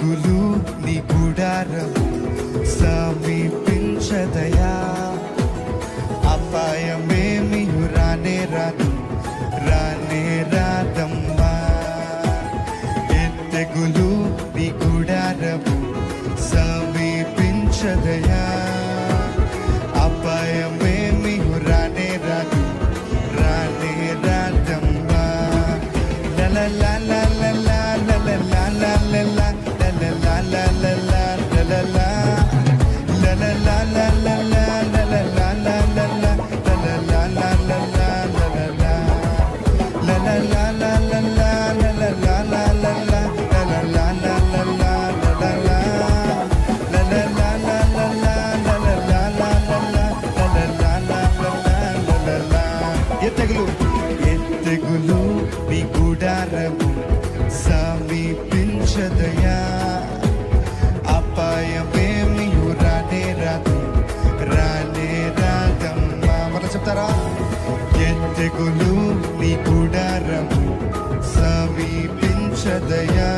తెగులు నీ గుడారము సమీపించదయా. అపాయమేమి రానే రాదు, రానే రాదమ్మా. ఏ తెగులు నీ గుడారము సమీపించదయా. అపాయమేమి రానే రాదు, రానే రాదమ్మా. లలా లా లా లా లా లా లా లా లా లా లా లా లా లా లా లా తెగులు నీ గుడారము సమీపించదయా. అపాయమేమి రానే రాదు, రానే రాదమ్మా. మనం చెప్తారా? తెగులు నీ గుడారము సమీపించదయా.